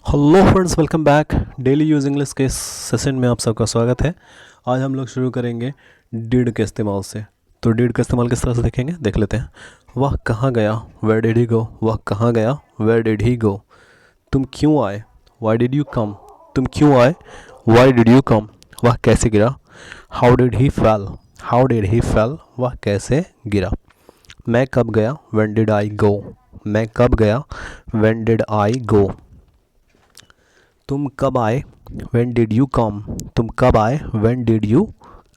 Hello friends, welcome back. Daily use English के session में आप सबका स्वागत है। आज हम लोग शुरू करेंगे डिड के इस्तेमाल से। तो डिड का इस्तेमाल किस तरह से देखेंगे, देख लेते हैं। वह कहाँ गया, वेयर डिड ही गो। वह कहाँ गया, वेयर डिड ही गो। तुम क्यों आए, वाई डिड यू कम। तुम क्यों आए, वाई डिड यू कम। वह कैसे गिरा, how did he fail. How did he fail, वह कैसे गिरा। मैं कब गया, व्हेन डिड आई गो। मैं कब गया, व्हेन डिड आई गो। तुम कब आए, व्हेन डिड यू कम। तुम कब आए, व्हेन डिड यू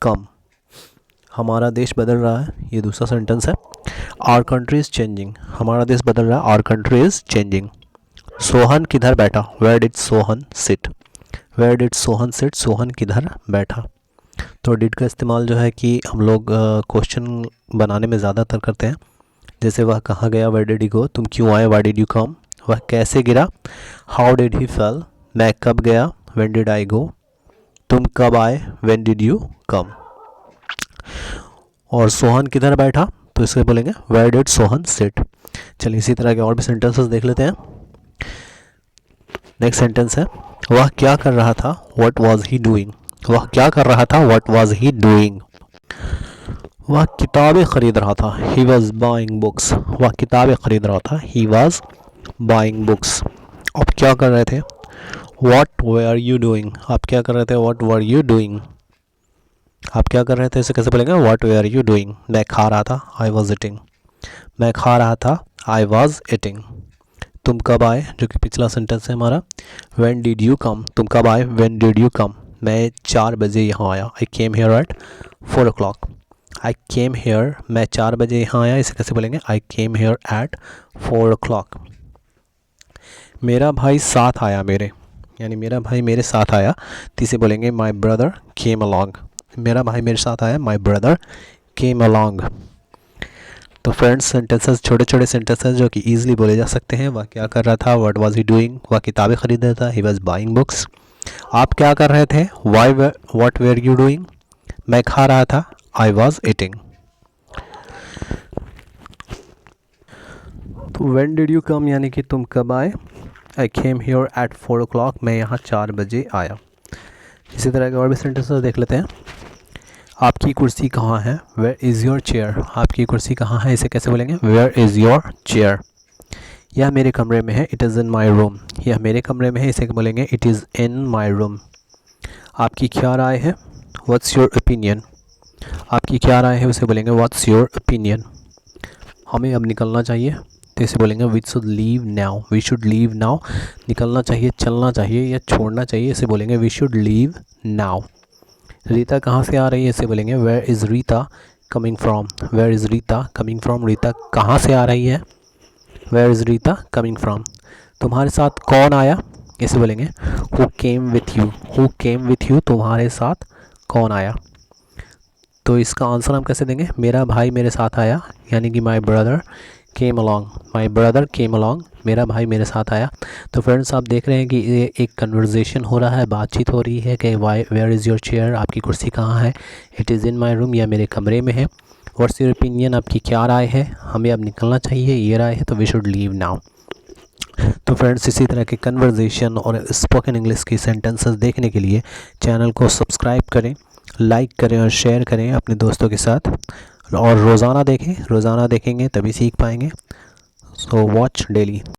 कम। हमारा देश बदल रहा है, ये दूसरा सेंटेंस है। Our country is changing. हमारा देश बदल रहा है, our country is changing. Sohan किधर बैठा, where did Sohan sit. Where did Sohan sit, Sohan किधर बैठा। तो डिड का इस्तेमाल जो है कि हम लोग क्वेश्चन बनाने में ज़्यादातर करते हैं। जैसे वह कहाँ गया, वेयर डिड ही गो। तुम क्यों आए, वाई डिड यू कम। वह कैसे गिरा, हाउ डिड ही फेल। मैं कब गया, व्हेन डिड आई गो। तुम कब आए, व्हेन डिड यू कम। और सोहन किधर बैठा, तो इसे बोलेंगे वेयर डिड सोहन सिट। चलिए इसी तरह के और भी सेंटेंसेस देख लेते हैं। नेक्स्ट सेंटेंस है, वह क्या कर रहा था, व्हाट वाज ही डूइंग। वह क्या कर रहा था, व्हाट वाज ही डूइंग। वह किताबें खरीद रहा था, ही वॉज बाइंग बुक्स। वह किताबें खरीद रहा था, ही वॉज बाइंग बुक्स। आप क्या कर रहे थे, What were you doing। आप क्या कर रहे थे, What were you doing। आप क्या कर रहे थे, इसे कैसे बोलेंगे, What were you doing। मैं खा रहा था, I was eating। मैं खा रहा था, I was eating। तुम कब आए, जो कि पिछला सेंटेंस है हमारा। When did you come। तुम कब आए, When did you come। मैं 4 बजे यहाँ आया, I came here at 4 o'clock। I came here, मैं 4 बजे यहाँ आया, इसे कैसे बोलेंगे, I came here at 4 o'clock। मेरा भाई साथ आया मेरे, यानी मेरा भाई मेरे साथ आया, तो इसे बोलेंगे माई ब्रदर केम अलॉन्ग। मेरा भाई मेरे साथ आया, माई ब्रदर केम अलॉन्ग। तो फ्रेंड्स, सेंटेंसेस छोटे छोटे सेंटेंसेस जो कि ईजिली बोले जा सकते हैं। वह क्या कर रहा था, व्हाट वाज ही डूइंग। वह किताबें खरीद रहा था, ही वाज बाइंग बुक्स। आप क्या कर रहे थे, why what were you doing. मैं खा रहा था, आई वाज ईटिंग। तो व्हेन डिड यू कम, यानी कि तुम कब आए। I came here at 4 o'clock। मैं यहाँ 4 बजे आया। इसी तरह के और भी सेंटेंसेस देख लेते हैं। आपकी कुर्सी कहाँ है, वेयर इज़ योर चेयर। आपकी कुर्सी कहाँ है, इसे कैसे बोलेंगे, वेयर इज़ योर चेयर। यह मेरे कमरे में है, it is in my room. यह मेरे कमरे में है, इसे बोलेंगे it is in my room. आपकी क्या राय है, व्हाट्स योर ओपिनियन। आपकी क्या राय है, उसे बोलेंगे व्हाट्स योर ओपिनियन। हमें अब निकलना चाहिए, तो इसे बोलेंगे we should leave now. We should leave now, निकलना चाहिए, चलना चाहिए या छोड़ना चाहिए, इसे बोलेंगे we should leave now. Rita कहाँ से आ रही है, इसे बोलेंगे where is Rita coming from. Where is Rita coming from. Rita कहाँ से आ रही है, where is Rita coming from. तुम्हारे साथ कौन आया, इसे बोलेंगे who came with you. Who came with you, तुम्हारे साथ कौन आया। तो इसका आंसर हम कैसे देंगे, मेरा भाई मेरे साथ आया, यानी कि my brother came along. My brother came along, मेरा भाई मेरे साथ आया। तो फ्रेंड्स, आप देख रहे हैं कि ये एक कन्वर्जेशन हो रहा है, बातचीत हो रही है कि why where is your chair, आपकी कुर्सी कहाँ है, it is in my room, या मेरे कमरे में है। व्हाट्स योर ओपिनियन, आपकी क्या राय है, हमें अब निकलना चाहिए, ये राय है, तो वी शुड लीव नाउ। तो फ्रेंड्स, इसी तरह के कन्वर्जेशन और स्पोकन इंग्लिश की सेंटेंसेस देखने के लिए चैनल को सब्सक्राइब करें, लाइक करें और शेयर करें अपने दोस्तों के साथ। और रोज़ाना देखें, रोज़ाना देखेंगे तभी सीख पाएंगे। So watch daily.